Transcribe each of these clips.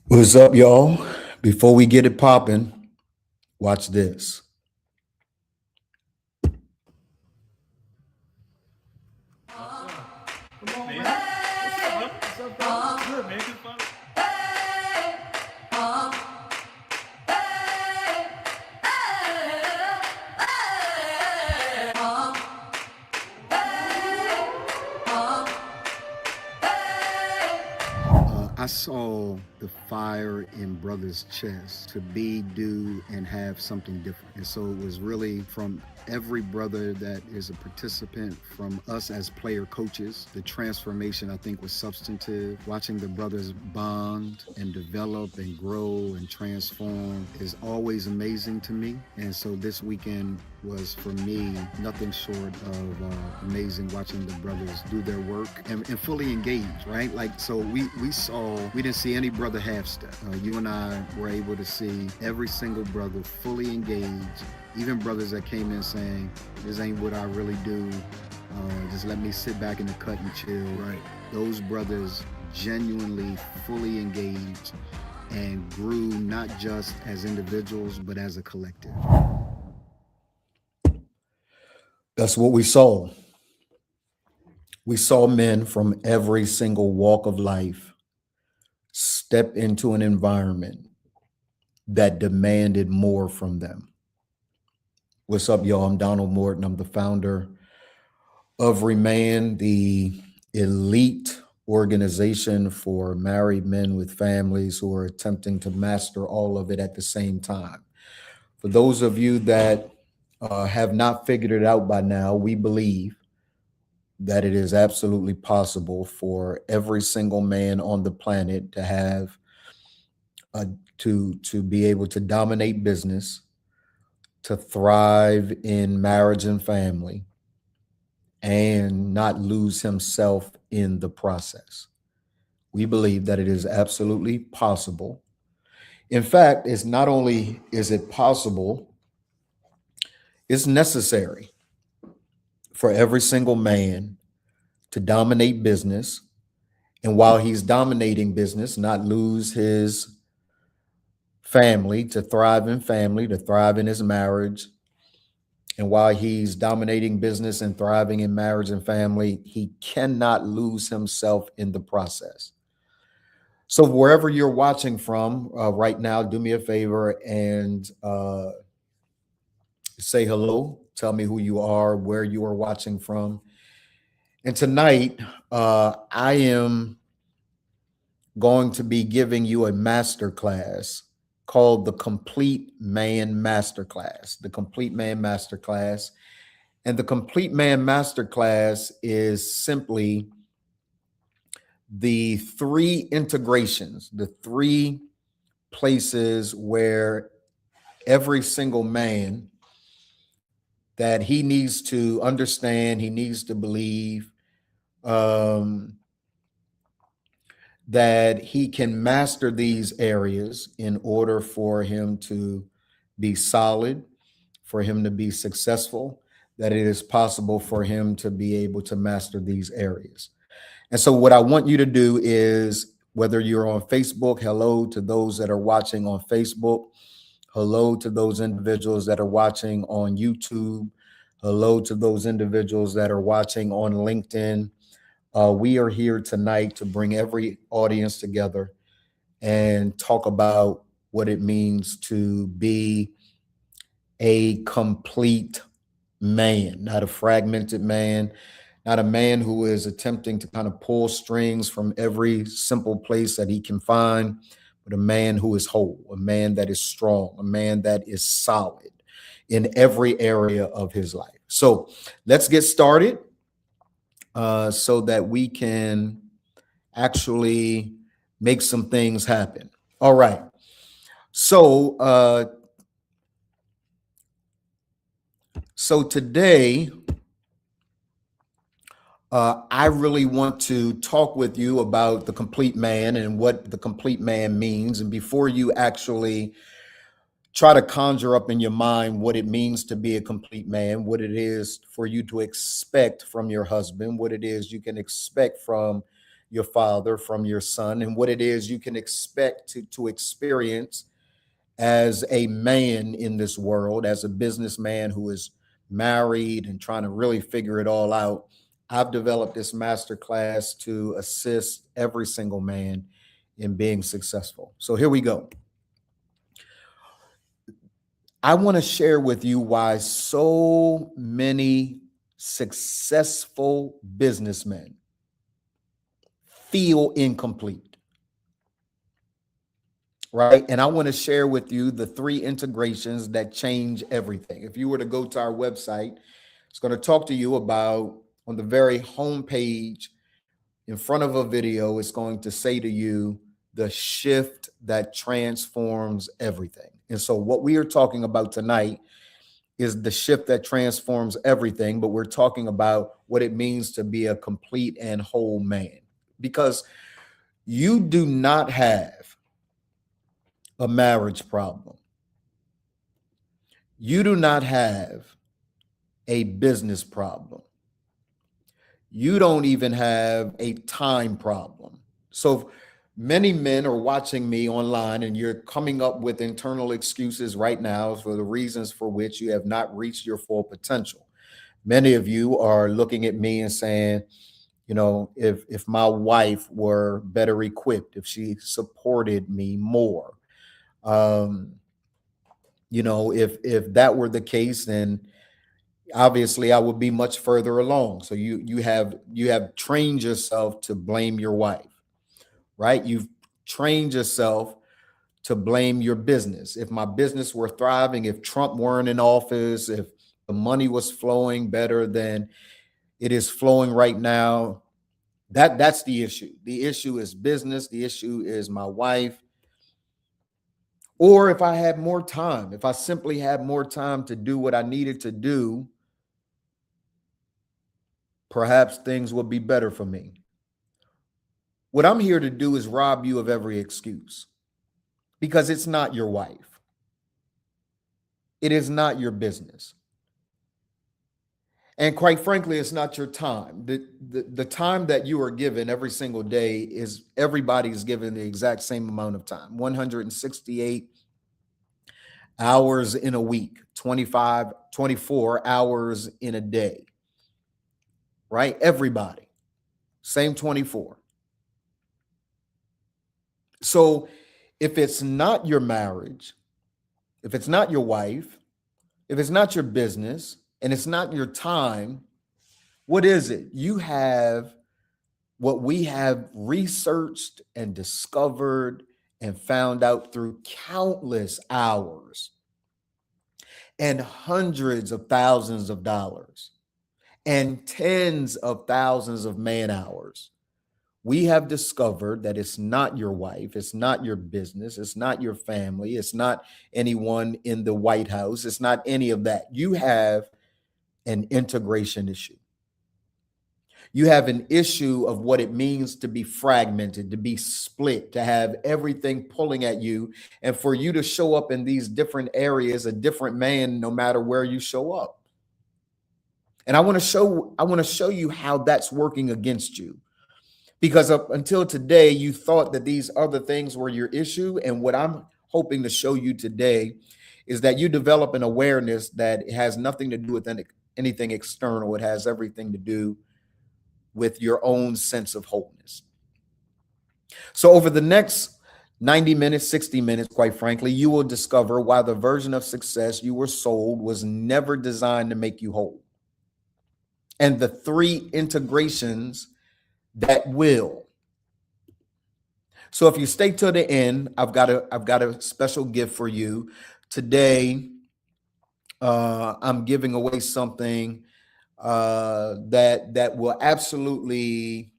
What's up, y'all? Before we get it popping, watch this. What's up? Come on, man. What's up, brother? What's up, brother? What's good, man? Good fun. I saw the fire in brother's chest to be, do, and have something different. And so it was really from every brother that is a participant, from us as player coaches. The transformation, I think, was substantive. Watching the brothers bond and develop and grow and transform is always amazing to me. And so this weekend was, for me, nothing short of amazing, watching the brothers do their work and fully engaged, right? Like, so we didn't see any brother half step. You and I were able to see every single brother fully engaged, even brothers that came in saying, this ain't what I really do. Just let me sit back in the cut and chill. Right. Those brothers genuinely fully engaged and grew, not just as individuals, but as a collective. That's what we saw. We saw men from every single walk of life step into an environment that demanded more from them. What's up, y'all? I'm Donald Morton. I'm the founder of ReManned, the elite organization for married men with families who are attempting to master all of it at the same time. For those of you that have not figured it out by now, we believe that it is absolutely possible for every single man on the planet to have to be able to dominate business, to thrive in marriage and family, and not lose himself in the process. We believe that it is absolutely possible. In fact, it's not only is it possible, it's necessary for every single man to dominate business, and while he's dominating business, not lose his family, to thrive in family, to thrive in his marriage. And while he's dominating business and thriving in marriage and family, he cannot lose himself in the process. So wherever you're watching from right now, do me a favor and say hello. Tell me who you are, where you are watching from. And tonight, I am going to be giving you a master class called the Complete Man Masterclass. The Complete Man Masterclass. And the Complete Man Masterclass is simply the three integrations, the three places where every single man that he needs to understand, he needs to believe, that he can master these areas in order for him to be solid, for him to be successful, that it is possible for him to be able to master these areas. And so what I want you to do is, whether you're on Facebook, hello to those that are watching on Facebook, hello to those individuals that are watching on YouTube, hello to those individuals that are watching on LinkedIn. We are here tonight to bring every audience together and talk about what it means to be a complete man, not a fragmented man, not a man who is attempting to kind of pull strings from every simple place that he can find, but a man who is whole, a man that is strong, a man that is solid in every area of his life. So let's get started so that we can actually make some things happen. All right. So today, I really want to talk with you about the complete man and what the complete man means. And before you actually try to conjure up in your mind what it means to be a complete man, what it is for you to expect from your husband, what it is you can expect from your father, from your son, and what it is you can expect to experience as a man in this world, as a businessman who is married and trying to really figure it all out. I've developed this masterclass to assist every single man in being successful. So here we go. I want to share with you why so many successful businessmen feel incomplete, right? And I want to share with you the 3 integrations that change everything. If you were to go to our website, it's going to talk to you about, on the very homepage, in front of a video, it's going to say to you, the shift that transforms everything. And so what we are talking about tonight is the shift that transforms everything, but we're talking about what it means to be a complete and whole man. Because you do not have a marriage problem. You do not have a business problem. You don't even have a time problem. So many men are watching me online, and you're coming up with internal excuses right now for the reasons for which you have not reached your full potential. Many of you are looking at me and saying, you know, if my wife were better equipped, if she supported me more, you know, if that were the case, then obviously I would be much further along. So you have trained yourself to blame your wife, right? You've trained yourself to blame your business. If my business were thriving, if Trump weren't in office, if the money was flowing better than it is flowing right now, that's the issue. The issue is business. The issue is my wife. Or if I had more time, if I simply had more time to do what I needed to do, perhaps things would be better for me. What I'm here to do is rob you of every excuse, because it's not your wife. It is not your business. And quite frankly, it's not your time. The time that you are given every single day is, everybody's given the exact same amount of time, 168 hours in a week, 24 hours in a day, right? Everybody, same 24. So if it's not your marriage, if it's not your wife, if it's not your business, and it's not your time, what is it? You have what we have researched and discovered and found out through countless hours and hundreds of thousands of dollars and tens of thousands of man hours. We have discovered that it's not your wife, it's not your business, it's not your family, it's not anyone in the White House, it's not any of that. You have an integration issue. You have an issue of what it means to be fragmented, to be split, to have everything pulling at you, and for you to show up in these different areas, a different man, no matter where you show up. And I want to show you how that's working against you. Because up until today, you thought that these other things were your issue. And what I'm hoping to show you today is that you develop an awareness that it has nothing to do with anything external. It has everything to do with your own sense of wholeness. So over the next 90 minutes, 60 minutes, quite frankly, you will discover why the version of success you were sold was never designed to make you whole. And the 3 integrations that will. So if you stay to the end, I've got a special gift for you today. I'm giving away something that will absolutely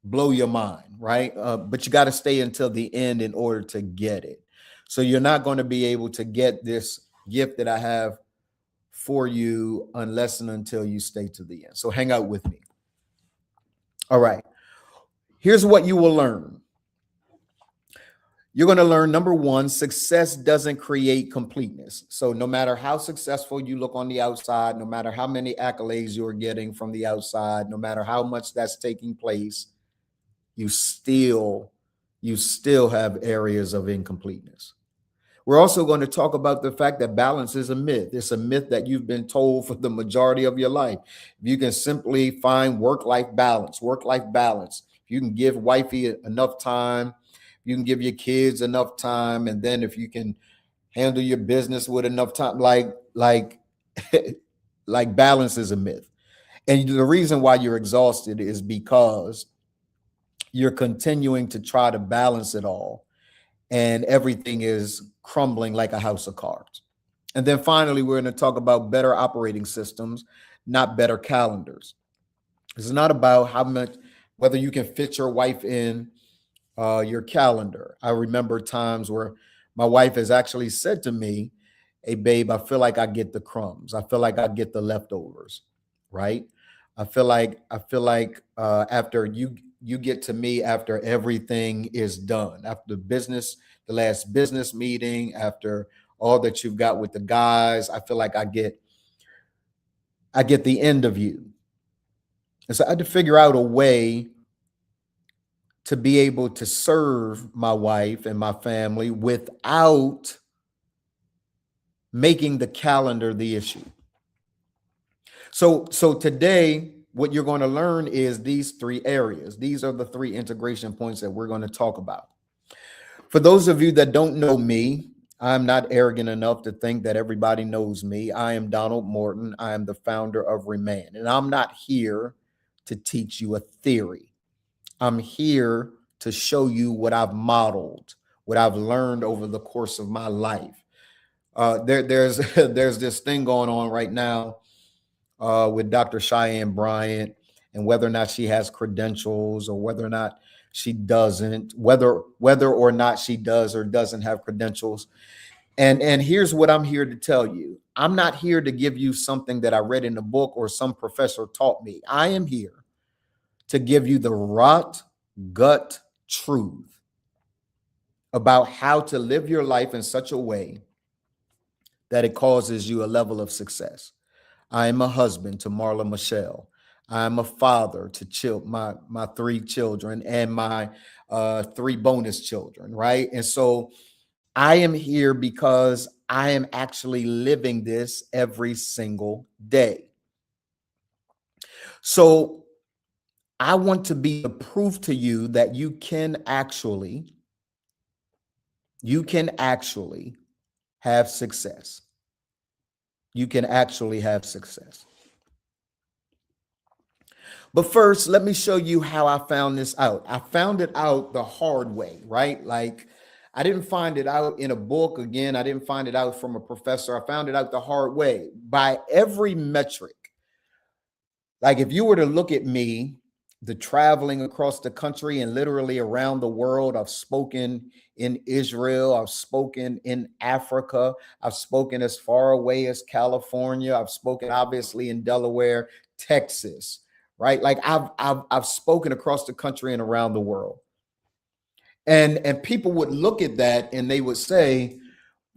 blow your mind, right? But you got to stay until the end in order to get it. So you're not going to be able to get this gift that I have for you unless and until you stay to the end. So hang out with me. All right. Here's what you will learn. You're going to learn, number 1, success doesn't create completeness. So no matter how successful you look on the outside, no matter how many accolades you're getting from the outside, no matter how much that's taking place, you still have areas of incompleteness. We're also going to talk about the fact that balance is a myth. It's a myth that you've been told for the majority of your life. If you can simply find work-life balance, if you can give wifey enough time, you can give your kids enough time, and then if you can handle your business with enough time, like balance is a myth. And the reason why you're exhausted is because you're continuing to try to balance it all, and everything is crumbling like a house of cards. And then finally, we're going to talk about better operating systems, not better calendars. It's not about how much, whether you can fit your wife in your calendar. I remember times where my wife has actually said to me, "Hey, babe, I feel like I get the crumbs. I feel like I get the leftovers, right? I feel like after you get to me after everything is done, after the last business meeting, after all that you've got with the guys, I feel like I get the end of you." And so I had to figure out a way to be able to serve my wife and my family without making the calendar the issue. So today, what you're going to learn is these three areas. These are the three integration points that we're going to talk about. For those of you that don't know me, I'm not arrogant enough to think that everybody knows me. I am Donald Morton. I am the founder of ReManned, and I'm not here to teach you a theory. I'm here to show you what I've modeled, what I've learned over the course of my life. There's there's this thing going on right now with Dr. Cheyenne Bryant, and whether or not she has credentials or whether or not she doesn't, whether or not she does or doesn't have credentials. And here's what I'm here to tell you. I'm not here to give you something that I read in a book or some professor taught me. I am here to give you the rot gut truth about how to live your life in such a way that it causes you a level of success. I am a husband to Marla Michelle. I am a father to my three children and my three bonus children, right? And so I am here because I am actually living this every single day. So I want to be the proof to you that you can actually have success. You can actually have success. But first, let me show you how I found this out. I found it out the hard way, right? Like, I didn't find it out in a book. Again, I didn't find it out from a professor. I found it out the hard way. By every metric, like if you were to look at me, the traveling across the country and literally around the world, I've spoken in Israel, I've spoken in Africa, I've spoken as far away as California, I've spoken obviously in Delaware, Texas, right? Like I've spoken across the country and around the world. And people would look at that and they would say,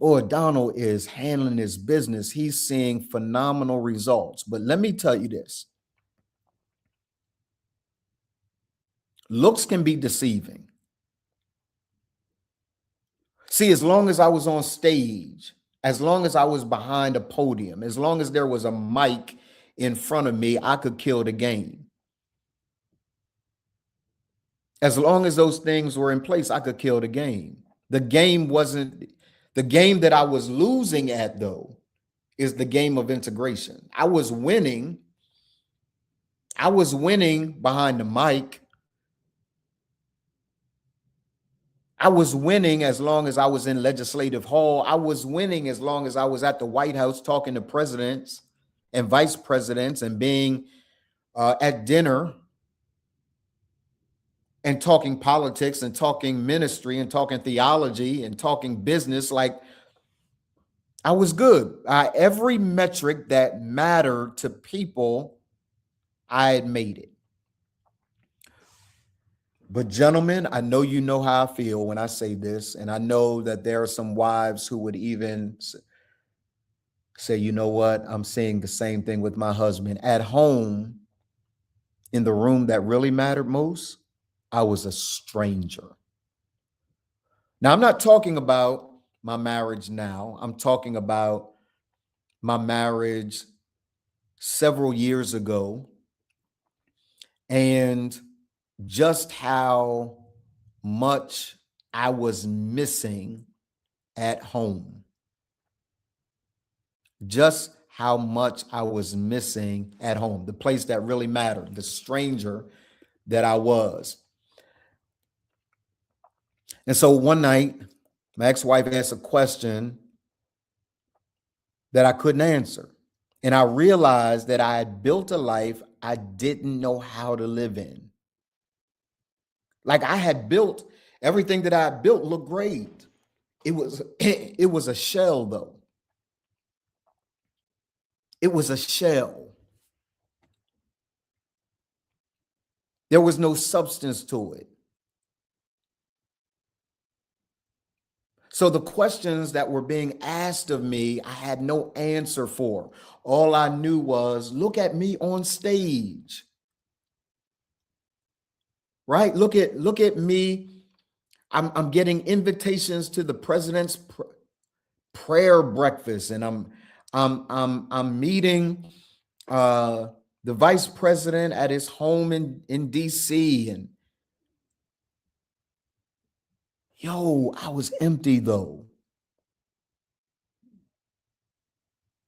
"Oh, Donald is handling his business. He's seeing phenomenal results." But let me tell you this. Looks can be deceiving. See, as long as I was on stage, as long as I was behind a podium, as long as there was a mic in front of me, I could kill the game. As long as those things were in place, I could kill the game. The game that I was losing at, though, is the game of integration. I was winning behind the mic. I was winning as long as I was in Legislative Hall. I was winning as long as I was at the White House talking to presidents and vice presidents and being at dinner and talking politics and talking ministry and talking theology and talking business. Like, I was good. Every metric that mattered to people, I had made it. But gentlemen, I know you know how I feel when I say this, and I know that there are some wives who would even say, "You know what? I'm saying the same thing with my husband." At home, in the room that really mattered most, I was a stranger. Now, I'm not talking about my marriage now. I'm talking about my marriage several years ago and just how much I was missing at home. Just how much I was missing at home, the place that really mattered, the stranger that I was. And so one night, my ex-wife asked a question that I couldn't answer. And I realized that I had built a life I didn't know how to live in. Like I had built everything that I had built looked great. It was a shell though. It was a shell. There was no substance to it. So the questions that were being asked of me, I had no answer for. All I knew was, look at me on stage. Right? Look at me. I'm getting invitations to the president's prayer breakfast, and I'm meeting the vice president at his home in DC. And I was empty though.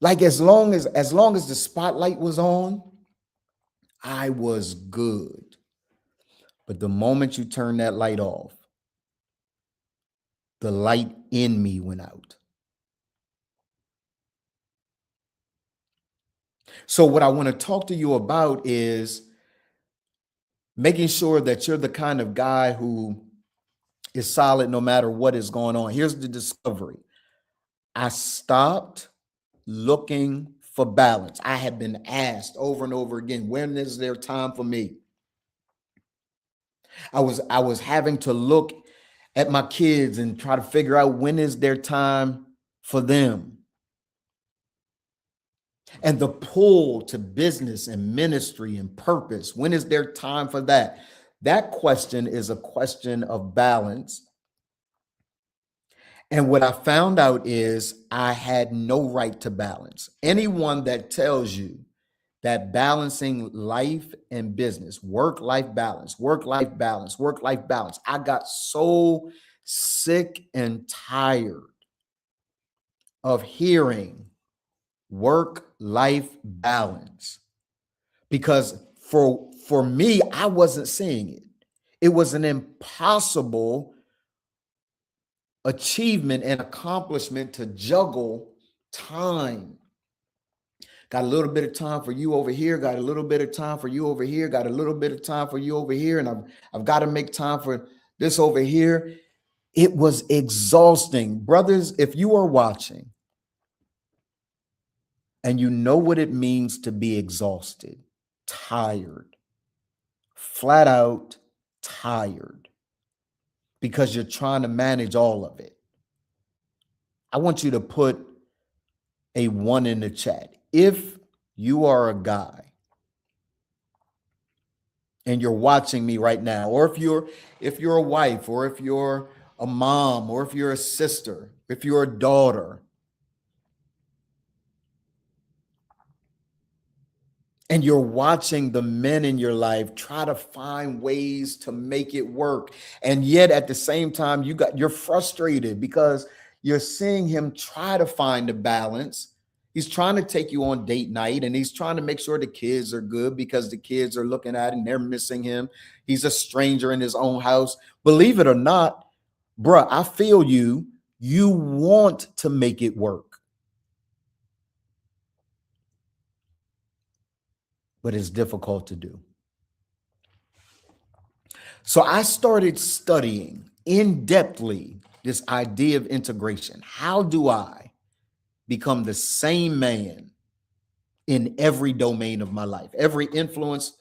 Like as long as the spotlight was on, I was good. But the moment you turn that light off, the light in me went out. So what I want to talk to you about is making sure that you're the kind of guy who is solid no matter what is going on. Here's the discovery. I stopped looking for balance. I have been asked over and over again, when is there time for me? I was having to look at my kids and try to figure out when is there time for them. And the pull to business and ministry and purpose, when is there time for that? That question is a question of balance. And what I found out is I had no right to balance. Anyone that tells you that balancing life and business, work-life balance, work-life balance, work-life balance, I got so sick and tired of hearing work-life balance, because for me, I wasn't seeing it. It was an impossible achievement and accomplishment to juggle time. Got a little bit of time for you over here, got a little bit of time for you over here, got a little bit of time for you over here, and I've got to make time for this over here. It was exhausting. Brothers, if you are watching and you know what it means to be exhausted, tired, flat out tired, because you're trying to manage all of it, I want you to put a 1 in the chat. If you are a guy and you're watching me right now, or if you're a wife, or if you're a mom, or if you're a sister, if you're a daughter, and you're watching the men in your life try to find ways to make it work, and yet at the same time you're frustrated because you're seeing him try to find a balance. He's trying to take you on date night, and he's trying to make sure the kids are good because the kids are looking at him, they're missing him. He's a stranger in his own house. Believe it or not, bruh, I feel you. You want to make it work, but it's difficult to do. So I started studying in-depthly this idea of integration. How do I become the same man in every domain of my life, every influential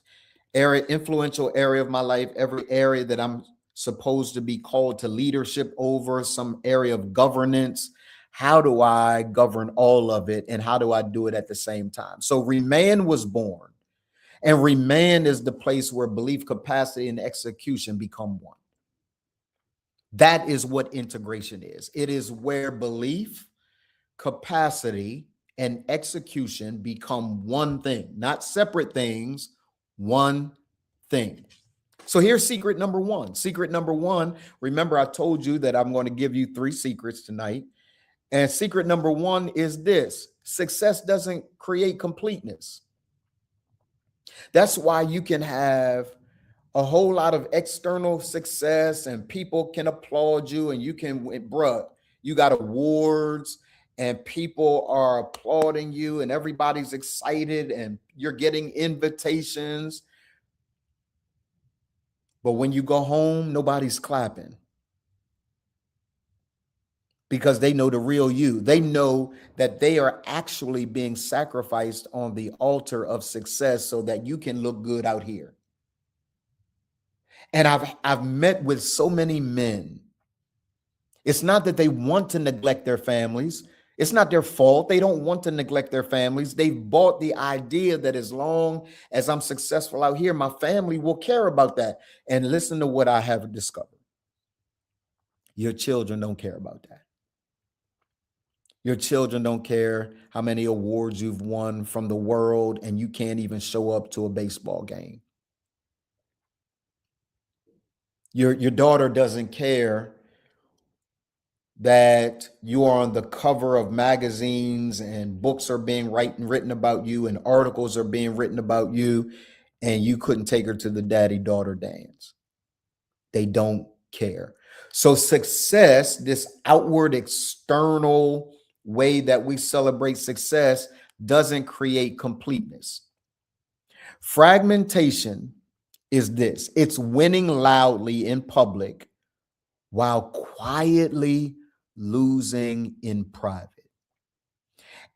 area of my life, every area that I'm supposed to be called to leadership over, some area of governance? How do I govern all of it, and how do I do it at the same time? So ReManned was born. And ReManned is the place where belief, capacity, and execution become one. That is what integration is. It is where belief, capacity, and execution become one thing, not separate things, one thing. So here's secret number one. Secret number one, remember I told you that I'm going to give you 3 secrets tonight. And secret number one is this: success doesn't create completeness. That's why you can have a whole lot of external success and people can applaud you and you can, bruh, you got awards and people are applauding you and everybody's excited and you're getting invitations. But when you go home, nobody's clapping because they know the real you. They know that they are actually being sacrificed on the altar of success so that you can look good out here. And I've met with so many men. It's not that they want to neglect their families. It's not their fault. They don't want to neglect their families. They've bought the idea that as long as I'm successful out here, my family will care about that. And listen to what I have discovered. Your children don't care about that. Your children don't care how many awards you've won from the world and you can't even show up to a baseball game. Your daughter doesn't care that you are on the cover of magazines and books are being written about you and articles are being written about you and you couldn't take her to the daddy-daughter dance. They don't care. So success, this outward external way that we celebrate success, doesn't create completeness. Fragmentation is this: it's winning loudly in public while quietly losing in private.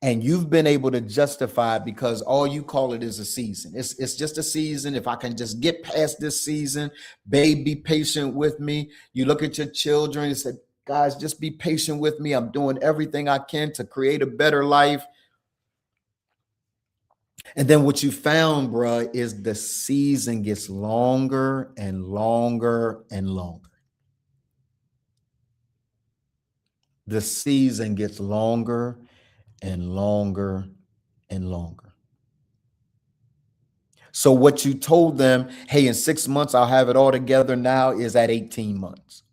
And you've been able to justify it because all you call it is a season. It's just a season. If I can just get past this season, babe, be patient with me. You look at your children and say, guys, just be patient with me. I'm doing everything I can to create a better life. And then what you found, bruh, is the season gets longer and longer and longer. The season gets longer and longer and longer. So what you told them, hey, in 6 months, I'll have it all together now, is at 18 months.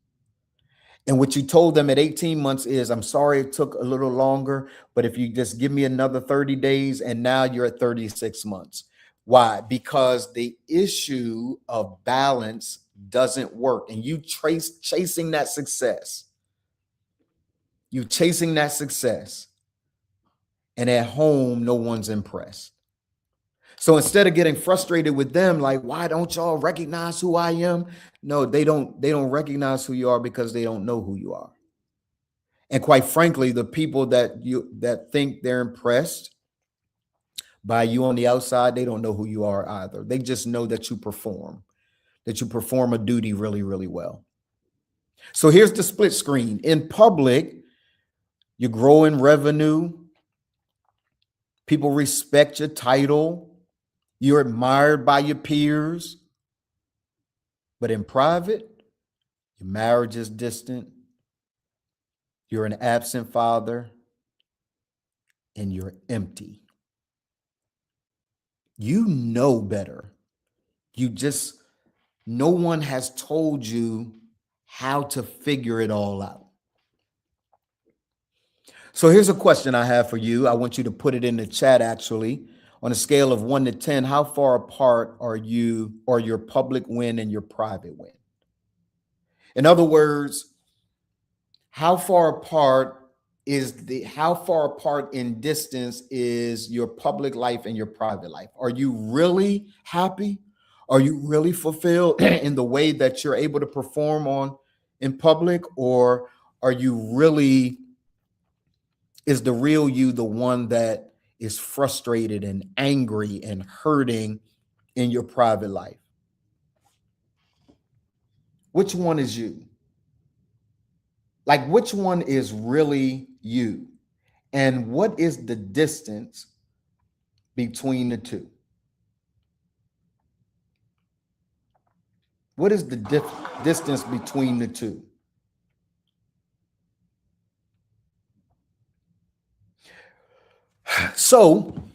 And what you told them at 18 months is, I'm sorry it took a little longer, but if you just give me another 30 days, and now you're at 36 months. Why? Because the issue of balance doesn't work. And you chasing that success. You chasing that success. And at home, no one's impressed. So instead of getting frustrated with them, like, why don't y'all recognize who I am? No, they don't recognize who you are because they don't know who you are. And quite frankly, the people that think they're impressed by you on the outside, they don't know who you are either. They just know that you perform a duty really, really well. So here's the split screen. In public, you grow in revenue. People respect your title. You're admired by your peers. But in private, your marriage is distant. You're an absent father. And you're empty. You know better. No one has told you how to figure it all out. So here's a question I have for you. I want you to put it in the chat, actually. On a scale of 1 to 10, how far apart are you or your public win and your private win? In other words, how far apart in distance is your public life and your private life? Are you really happy? Are you really fulfilled in the way that you're able to perform in public? Or are you really, is the real you the one that is frustrated and angry and hurting in your private life? Which one is you? Like, which one is really you? And what is the distance between the two? What is the distance between the two? So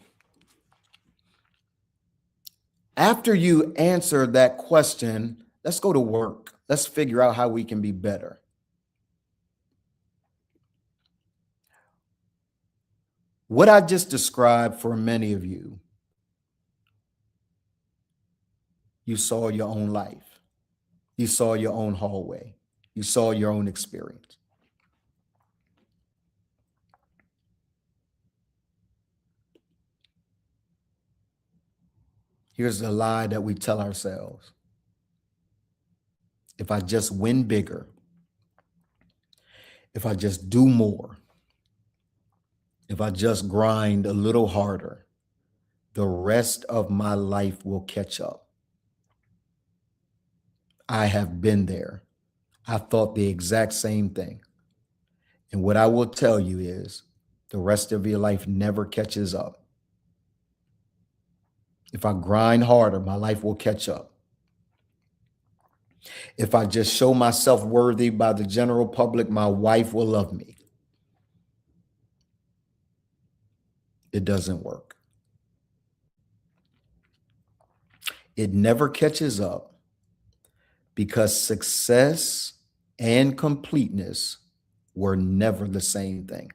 after you answer that question, let's go to work. Let's figure out how we can be better. What I just described for many of you, you saw your own life. You saw your own hallway. You saw your own experience. Here's the lie that we tell ourselves. If I just win bigger, if I just do more, if I just grind a little harder, the rest of my life will catch up. I have been there. I thought the exact same thing. And what I will tell you is the rest of your life never catches up. If I grind harder, my life will catch up. If I just show myself worthy by the general public, my wife will love me. It doesn't work. It never catches up because success and completeness were never the same thing.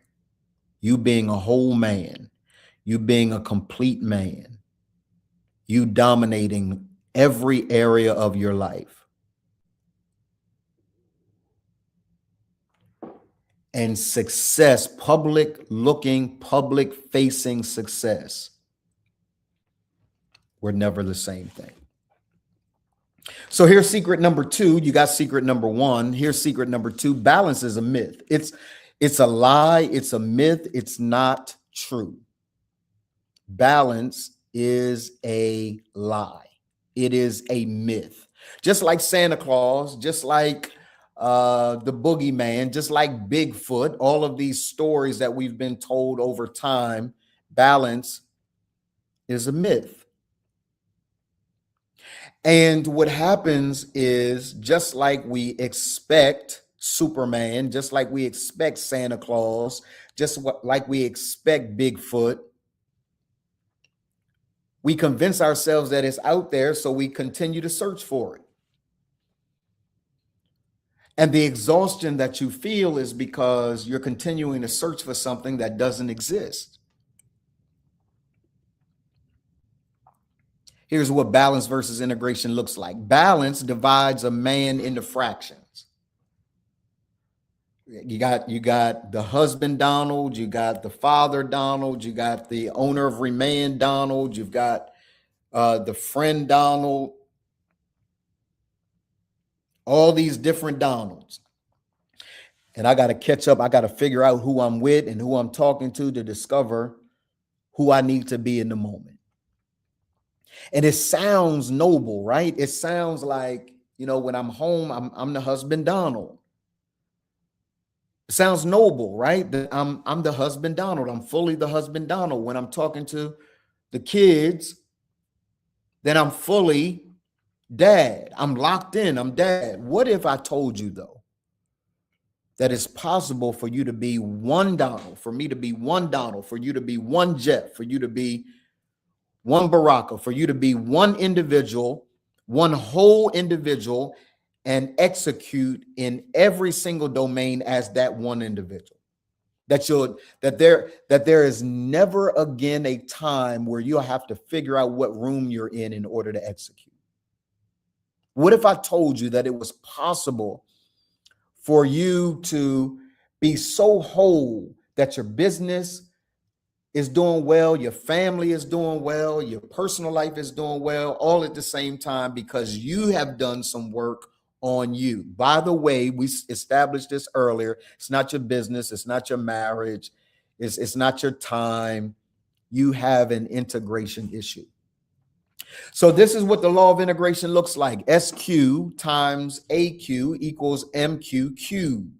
You being a whole man, you being a complete man, you dominating every area of your life, and success, public looking, public facing success, were never the same thing. So here's secret number 2. You got secret number 1. Here's secret number 2. Balance is a myth. It's a lie. It's a myth. It's not true. Balance is a lie. It is a myth. Just like Santa Claus, just like the boogeyman, just like Bigfoot, all of these stories that we've been told over time, balance is a myth. And what happens is, just like we expect Superman, just like we expect Santa Claus, like we expect Bigfoot, we convince ourselves that it's out there, so we continue to search for it. And the exhaustion that you feel is because you're continuing to search for something that doesn't exist. Here's what balance versus integration looks like. Balance divides a man into fractions. You got the husband Donald, you got the father Donald, you got the owner of ReManned Donald, you've got the friend Donald, all these different Donalds. And I got to catch up. I got to figure out who I'm with and who I'm talking to discover who I need to be in the moment. And it sounds noble, right? It sounds like, when I'm home, I'm the husband Donald. It sounds noble, right? That I'm the husband Donald. I'm fully the husband Donald. When I'm talking to the kids, then I'm fully dad. I'm locked in. I'm dad. What if I told you, though, that it's possible for you to be one Donald, for me to be one Donald, for you to be one Jeff, for you to be one Baraka, for you to be one individual, one whole individual, and execute in every single domain as that one individual. That there is never again a time where you'll have to figure out what room you're in order to execute. What if I told you that it was possible for you to be so whole that your business is doing well, your family is doing well, your personal life is doing well, all at the same time, because you have done some work on you? By the way, we established this earlier. It's not your business. It's not your marriage. It's not your time. You have an integration issue. So this is what the law of integration looks like. SQ times AQ equals MQ cubed.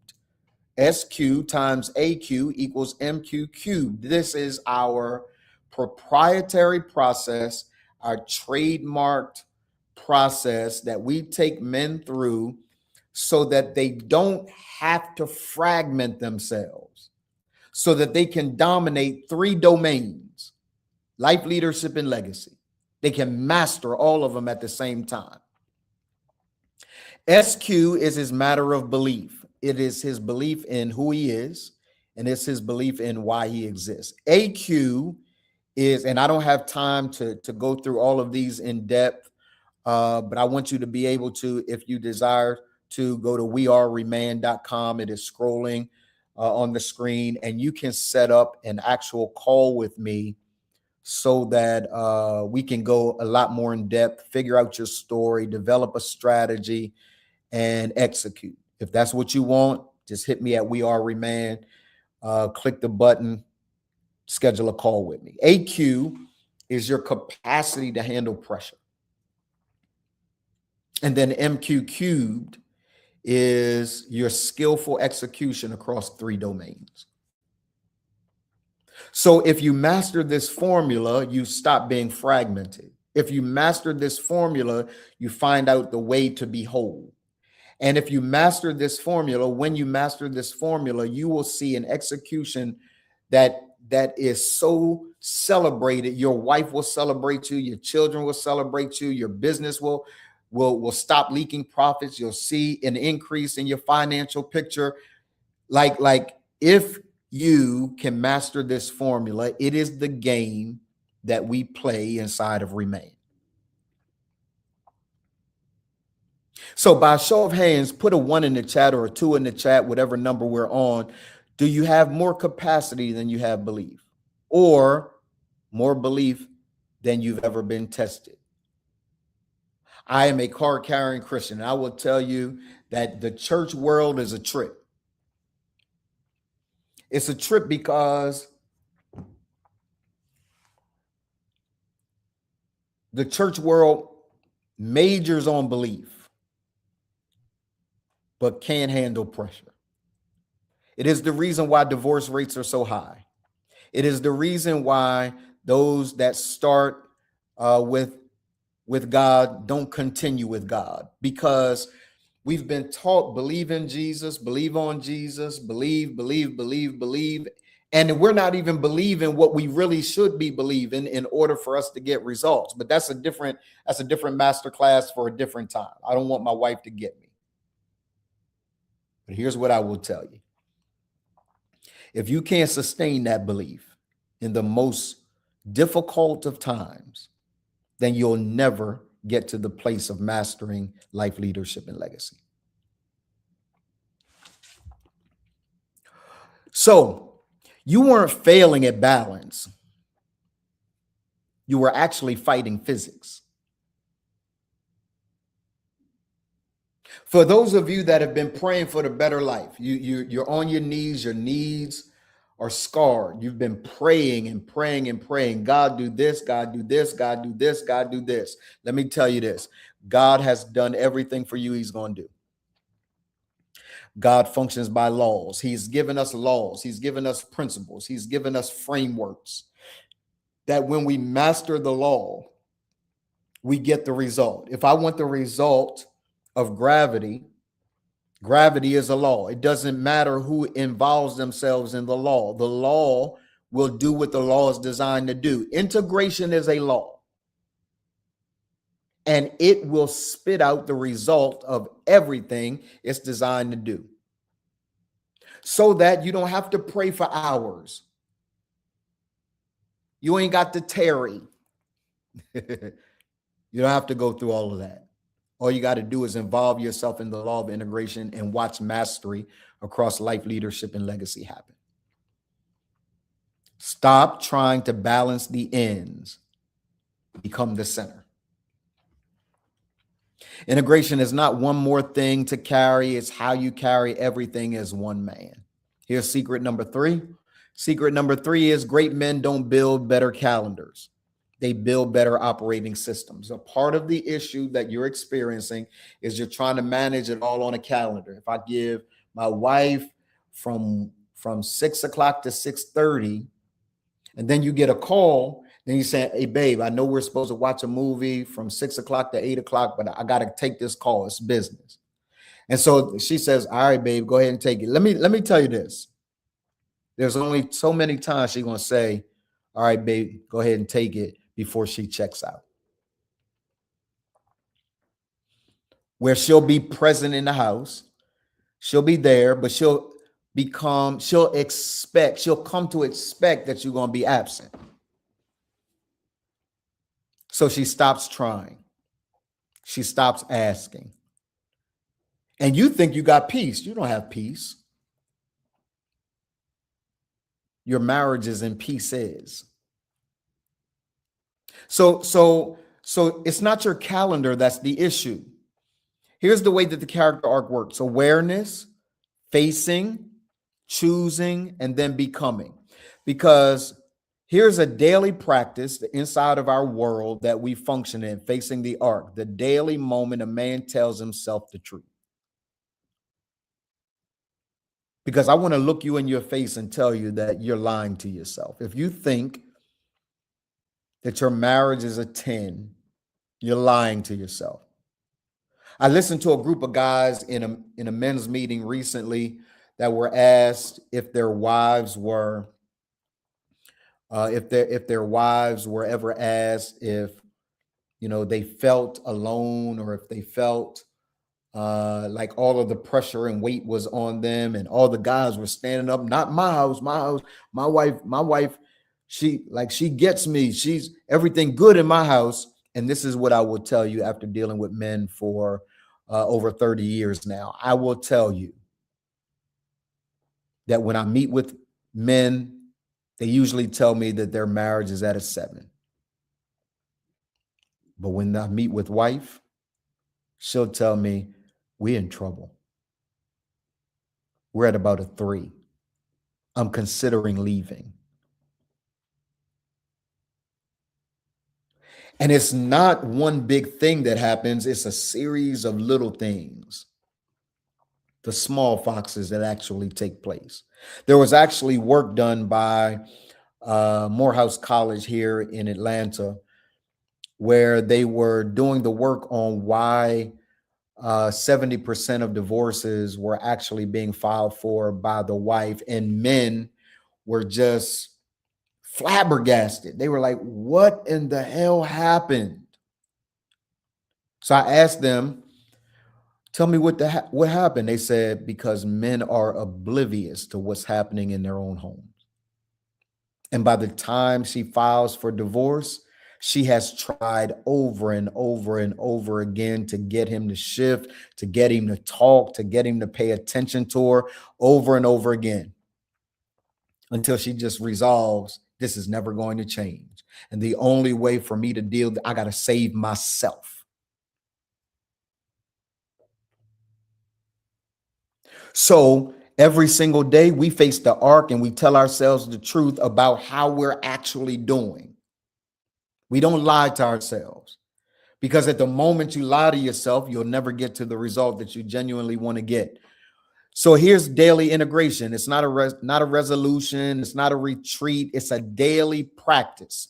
SQ times AQ equals MQ cubed. This is our proprietary process, our trademarked process that we take men through so that they don't have to fragment themselves, so that they can dominate 3 domains: life, leadership, and legacy. They can master all of them at the same time. SQ is his matter of belief. It is his belief in who he is, and it's his belief in why he exists. AQ is, and I don't have time to go through all of these in depth, but I want you to be able to, if you desire to, go to weareremanned.com. It is scrolling on the screen, and you can set up an actual call with me so that we can go a lot more in depth, figure out your story, develop a strategy, and execute. If that's what you want, just hit me at We Are Remand, click the button, schedule a call with me. AQ is your capacity to handle pressure. And then MQ cubed is your skillful execution across 3 domains. So if you master this formula, you stop being fragmented. If you master this formula, you find out the way to be whole. And if you master this formula, when you master this formula, you will see an execution that is so celebrated. Your wife will celebrate you, your children will celebrate you, your business will stop leaking profits. You'll see an increase in your financial picture. Like if you can master this formula, it is the game that we play inside of ReManned. So by show of hands, put a 1 in the chat or a 2 in the chat, whatever number we're on. Do you have more capacity than you have belief, or more belief than you've ever been tested? I am a card-carrying Christian, and I will tell you that the church world is a trip. It's a trip because the church world majors on belief, but can't handle pressure. It is the reason why divorce rates are so high. It is the reason why those that start with God don't continue with God, because we've been taught believe in Jesus, believe on Jesus, believe. And we're not even believing what we really should be believing in order for us to get results. But that's a different masterclass for a different time. I don't want my wife to get me. But here's what I will tell you. If you can't sustain that belief in the most difficult of times, then you'll never get to the place of mastering life, leadership, and legacy. So you weren't failing at balance. You were actually fighting physics. For those of you that have been praying for the better life, you're on your knees, your needs are scarred. You've been praying and praying and praying. God, do this, God, do this, God, do this, God, do this. Let me tell you this. God has done everything for you he's going to do. God functions by laws. He's given us laws. He's given us principles. He's given us frameworks that when we master the law, we get the result. If I want the result of gravity, gravity is a law. It doesn't matter who involves themselves in the law. The law will do what the law is designed to do. Integration is a law, and it will spit out the result of everything it's designed to do, so that you don't have to pray for hours. You ain't got to tarry. You don't have to go through all of that. All you got to do is involve yourself in the law of integration and watch mastery across life, leadership, and legacy happen. Stop trying to balance the ends. Become the center. Integration is not one more thing to carry. It's how you carry everything as one man. Here's secret number 3. Secret number 3 is great men don't build better calendars. They build better operating systems. A part of the issue that you're experiencing is you're trying to manage it all on a calendar. If I give my wife from 6 o'clock to 6:30, and then you get a call Then you say, hey, babe, I know we're supposed to watch a movie from 6 o'clock to 8 o'clock, but I got to take this call. It's business. And so she says, all right, babe, go ahead and take it. Let me tell you this. There's only so many times she's going to say, all right, babe, go ahead and take it before she checks out. Where she'll be present in the house. She'll be there, but she'll come to expect that you're going to be absent. So she stops trying. She stops asking. And you think you got peace. You don't have peace. Your marriage is in pieces. So it's not your calendar that's the issue. Here's the way that the character arc works: awareness, facing, choosing, and then becoming. Because here's a daily practice, the inside of our world that we function in, facing the arc, the daily moment a man tells himself the truth. Because I want to look you in your face and tell you that you're lying to yourself. If you think that your marriage is a 10, you're lying to yourself. I listened to a group of guys in a men's meeting recently that were asked if their wives were if their wives were ever asked if they felt alone, or if they felt like all of the pressure and weight was on them, and all the guys were standing up. Not my house, my wife, she gets me. She's everything good in my house. And this is what I will tell you after dealing with men for over 30 years now. I will tell you that when I meet with men, they usually tell me that their marriage is at a 7. But when I meet with wife, she'll tell me, we're in trouble. We're at about a 3. I'm considering leaving. And it's not one big thing that happens. It's a series of little things, the small foxes that actually take place. There was actually work done by Morehouse College here in Atlanta, where they were doing the work on why 70% of divorces were actually being filed for by the wife, and men were just flabbergasted. They were like, what in the hell happened? So I asked them, tell me what happened. They said, because men are oblivious to what's happening in their own homes. And by the time she files for divorce, she has tried over and over and over again to get him to shift, to get him to talk, to get him to pay attention to her over and over again, until she just resolves, this is never going to change. And the only way for me to deal, I got to save myself. So every single day we face the arc and we tell ourselves the truth about how we're actually doing. We don't lie to ourselves, because at the moment you lie to yourself, you'll never get to the result that you genuinely want to get. So here's daily integration. It's not a resolution. It's not a retreat. It's a daily practice.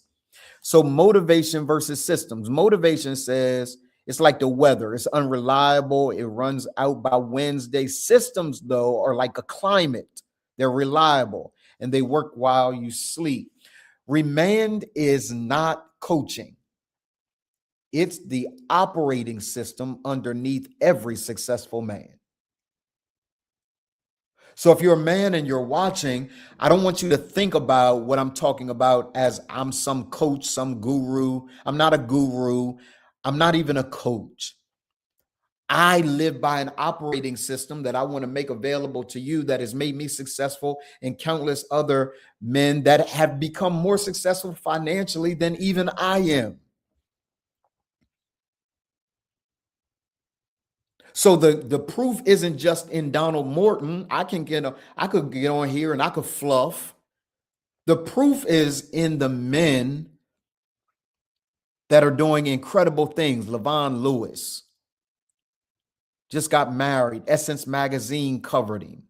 So motivation versus systems. Motivation says it's like the weather. It's unreliable. It runs out by Wednesday. Systems, though, are like a climate. They're reliable and they work while you sleep. ReManned is not coaching. It's the operating system underneath every successful man. So if you're a man and you're watching, I don't want you to think about what I'm talking about as I'm some coach, some guru. I'm not a guru. I'm not even a coach. I live by an operating system that I want to make available to you that has made me successful, and countless other men that have become more successful financially than even I am. So the proof isn't just in Donald Morton. I could get on here and I could fluff. The proof is in the men that are doing incredible things. Levon Lewis just got married. Essence Magazine covered him.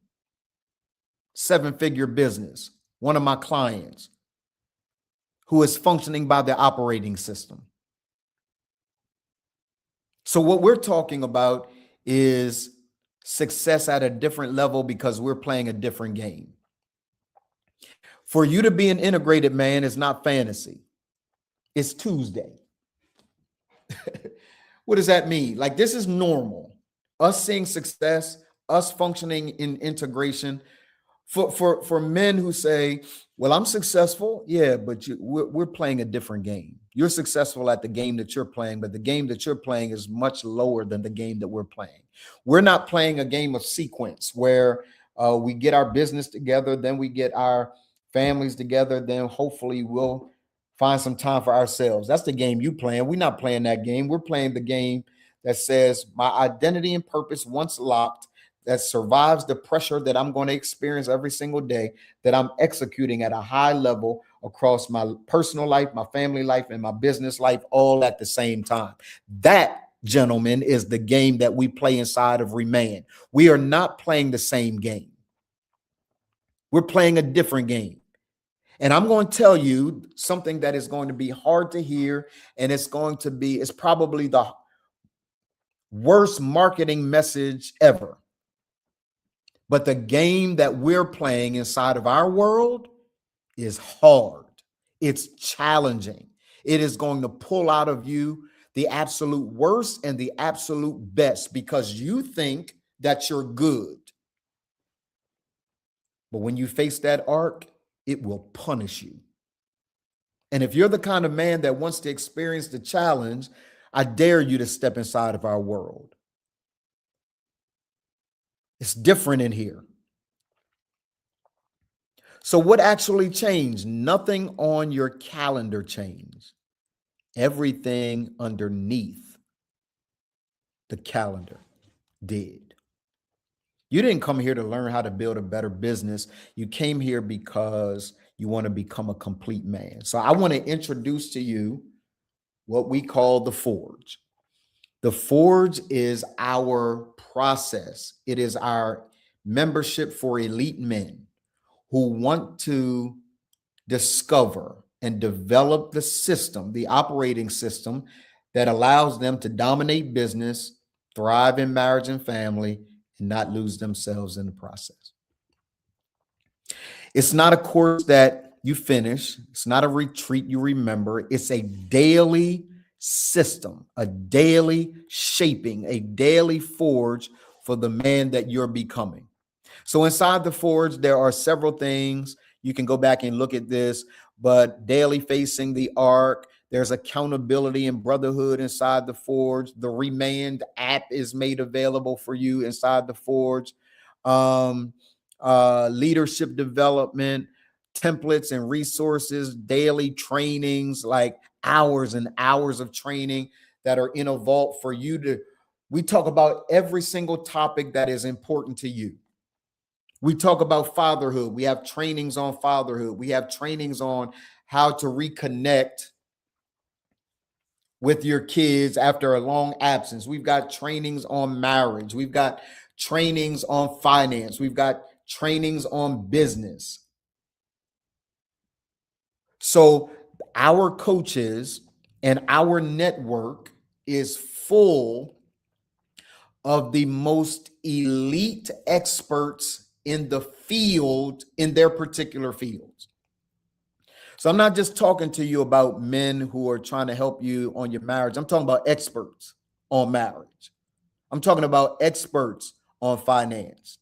7-figure business. One of my clients who is functioning by the operating system. So what we're talking about is success at a different level because we're playing a different game. For you to be an integrated man is not fantasy. It's Tuesday. What does that mean? Like, this is normal. Us seeing success, us functioning in integration. For men who say, well, I'm successful. Yeah, but we're playing a different game. You're successful at the game that you're playing, but the game that you're playing is much lower than the game that we're playing. We're not playing a game of sequence where we get our business together, then we get our families together, then hopefully we'll find some time for ourselves. That's the game you playing. We're not playing that game. We're playing the game that says my identity and purpose, once locked, that survives the pressure that I'm going to experience every single day, that I'm executing at a high level across my personal life, my family life, and my business life, all at the same time. That, gentlemen, is the game that we play inside of ReManned. We are not playing the same game. We're playing a different game. And I'm going to tell you something that is going to be hard to hear, and it's probably the worst marketing message ever. But the game that we're playing inside of our world is hard. It's challenging. It is going to pull out of you the absolute worst and the absolute best because you think that you're good. But when you face that arc, it will punish you. And if you're the kind of man that wants to experience the challenge, I dare you to step inside of our world. It's different in here. So what actually changed? Nothing on your calendar changed. Everything underneath the calendar did. You didn't come here to learn how to build a better business. You came here because you want to become a complete man. So I want to introduce to you what we call the Forge. The Forge is our process. It is our membership for elite men who want to discover and develop the system, the operating system that allows them to dominate business, thrive in marriage and family, and not lose themselves in the process. It's not a course that you finish. It's not a retreat you remember. It's a daily system, a daily shaping, a daily forge for the man that you're becoming. So inside the Forge, there are several things. You can go back and look at this, but daily facing the arc, there's accountability and brotherhood inside the Forge. The ReManned app is made available for you inside the Forge. Leadership development, templates and resources, daily trainings, like hours and hours of training that are in a vault for you to, we talk about every single topic that is important to you. We talk about fatherhood. We have trainings on fatherhood. We have trainings on how to reconnect with your kids after a long absence. We've got trainings on marriage. We've got trainings on finance. We've got trainings on business. So our coaches and our network is full of the most elite experts in the field, in their particular fields. So I'm not just talking to you about men who are trying to help you on your marriage. I'm talking about experts on marriage. I'm talking about experts on finance.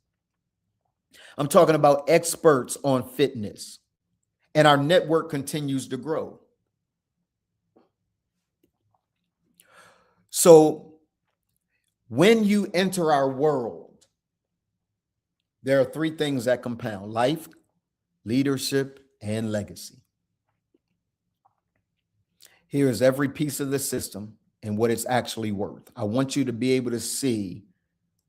I'm talking about experts on fitness. And our network continues to grow. So when you enter our world, there are three things that compound: life, leadership, and legacy. Here is every piece of the system and what it's actually worth. I want you to be able to see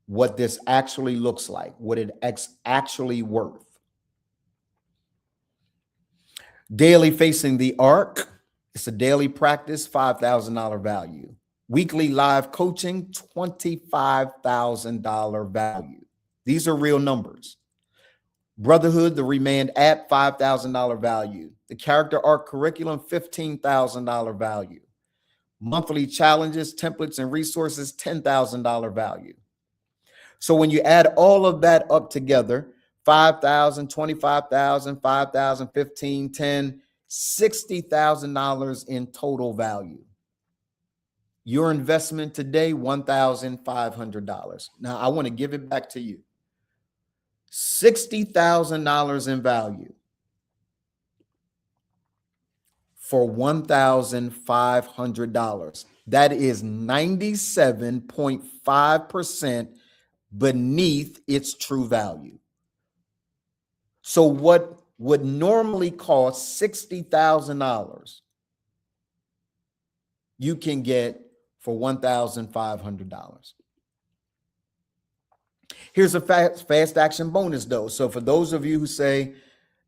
what this actually looks like, what it's actually worth. Daily facing the arc. It's a daily practice, $5,000 value. Weekly live coaching, $25,000 value. These are real numbers. Brotherhood, the ReManned app, $5,000 value. The character arc curriculum, $15,000 value. Monthly challenges, templates, and resources, $10,000 value. So when you add all of that up together, 5,000, 25,000, 5,000, 15, 10, $60,000 in total value. Your investment today, $1,500. Now I want to give it back to you. $60,000 in value for $1,500. That is 97.5% beneath its true value. So what would normally cost $60,000, you can get for $1,500. Here's a fast action bonus though. So for those of you who say,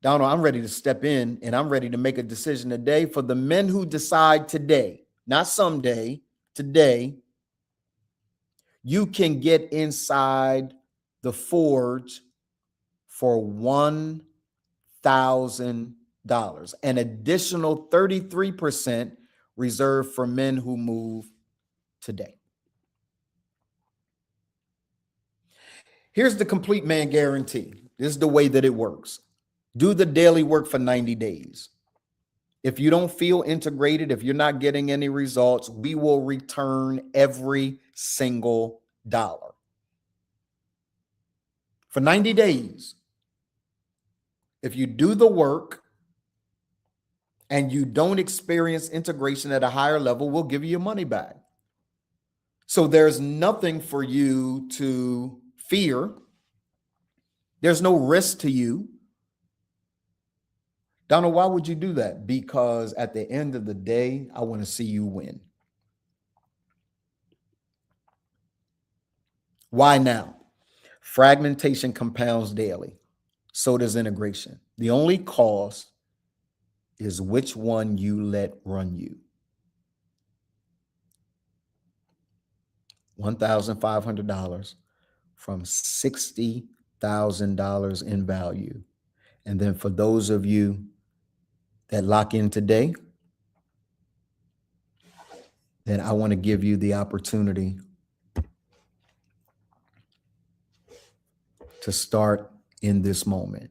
Donald, I'm ready to step in and I'm ready to make a decision today, for the men who decide today, not someday, today, you can get inside the forge for $1,000, an additional 33% reserved for men who move today. Here's the Complete Man guarantee. This is the way that it works. Do the daily work for 90 days. If you don't feel integrated, if you're not getting any results, we will return every single dollar. For 90 days, if you do the work and you don't experience integration at a higher level, we'll give you your money back. So there's nothing for you to fear. There's no risk to you. Donald, why would you do that? Because at the end of the day, I want to see you win. Why now? Fragmentation compounds daily. So does integration. The only cost is which one you let run you. $1,500 from $60,000 in value. And then for those of you that lock in today, then I want to give you the opportunity to start in this moment.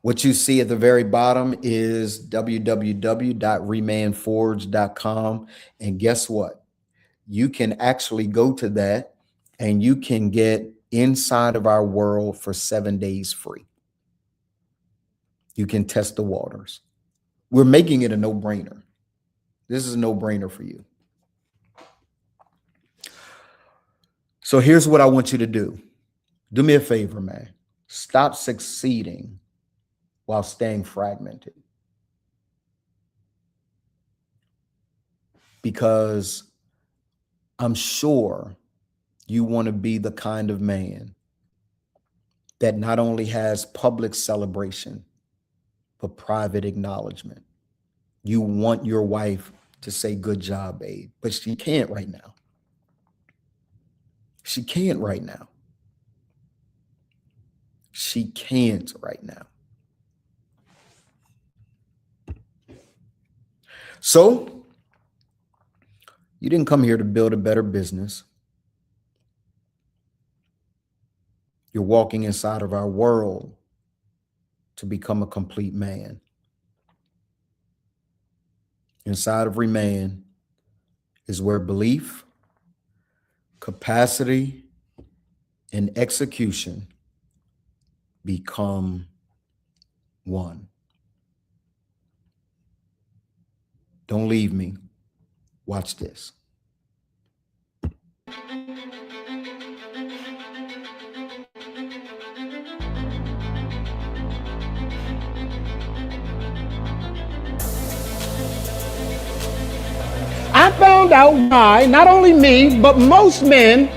What you see at the very bottom is www.remandforge.com. And guess what? You can actually go to that and you can get inside of our world for 7 days free. You can test the waters. We're making it a no-brainer. This is a no-brainer for you. So here's what I want you to do. Do me a favor, man. Stop succeeding while staying fragmented. Because I'm sure you want to be the kind of man that not only has public celebration, but private acknowledgement. You want your wife to say, good job, babe, but she can't right now. She can't right now. She can't right now. So you didn't come here to build a better business. You're walking inside of our world to become a complete man. Inside of ReManned is where belief, capacity, and execution become one. Don't leave me. Watch this. I found out why not only me, but most men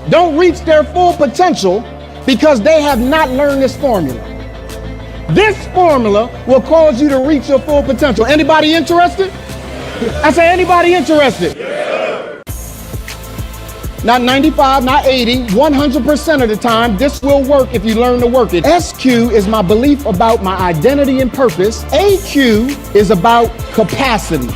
don't reach their full potential because they have not learned this formula. This formula will cause you to reach your full potential. Anybody interested? I say, anybody interested? Yeah. not 95, not 80, 100% of the time, this will work if you learn to work it. SQ is my belief about my identity and purpose. AQ is about capacity.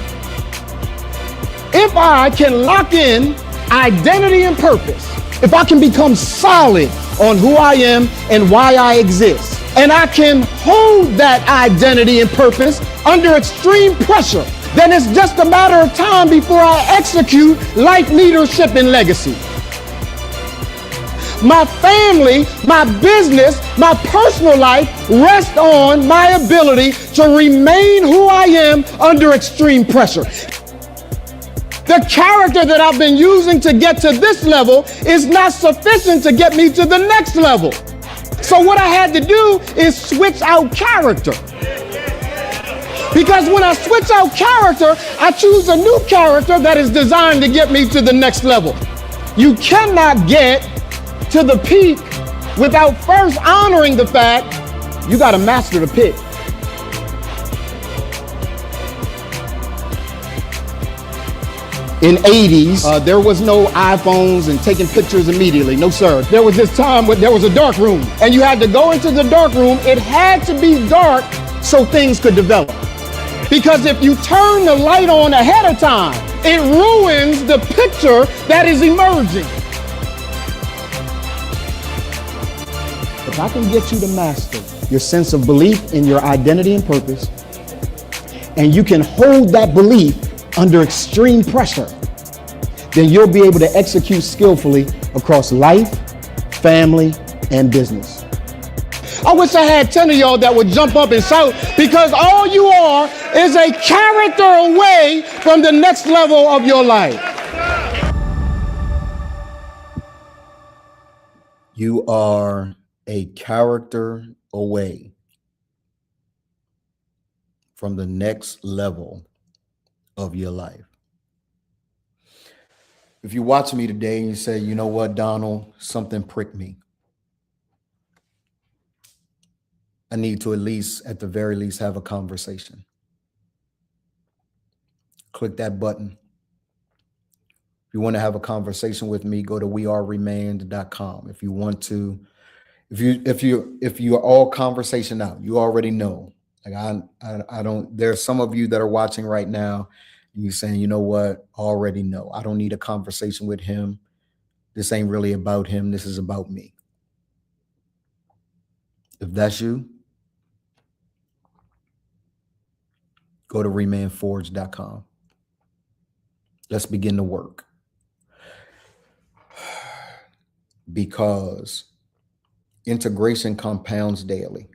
If I can lock in identity and purpose, if I can become solid on who I am and why I exist, and I can hold that identity and purpose under extreme pressure, then it's just a matter of time before I execute life, leadership, and legacy. My family, my business, my personal life rest on my ability to remain who I am under extreme pressure. The character that I've been using to get to this level is not sufficient to get me to the next level. So what I had to do is switch out character. Because when I switch out character, I choose a new character that is designed to get me to the next level. You cannot get to the peak without first honoring the fact you got to master the pit. In 80s, there was no iPhones and taking pictures immediately. No, sir. There was this time when there was a dark room and you had to go into the dark room. It had to be dark so things could develop. Because if you turn the light on ahead of time, it ruins the picture that is emerging. If I can get you to master your sense of belief in your identity and purpose, and you can hold that belief under extreme pressure, then you'll be able to execute skillfully across life, family, and business. I wish I had 10 of y'all that would jump up and shout, because all you are is a character away from the next level of your life. You are a character away from the next level of your life. If you watch me today and you say, you know what, Donald, something pricked me, I need to at the very least, have a conversation. Click that button. If you want to have a conversation with me, go to weareremanned.com. If you want to, if you are all conversation out, you already know. Like I don't, there's some of you that are watching right now and you're saying, you know what, I already know. I don't need a conversation with him. This ain't really about him. This is about me. If that's you, go to ReMannedForge.com. Let's begin to work. Because integration compounds daily.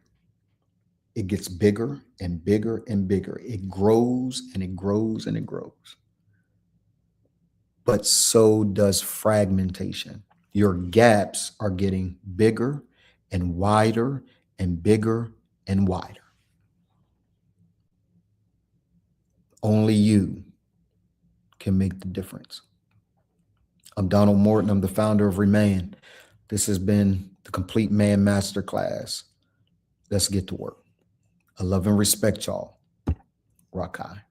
It gets bigger and bigger and bigger. It grows and it grows and it grows. But so does fragmentation. Your gaps are getting bigger and wider and bigger and wider. Only you can make the difference. I'm Donald Morton. I'm the founder of ReManned. This has been the Complete Man Masterclass. Let's get to work. I love and respect y'all. Rock high.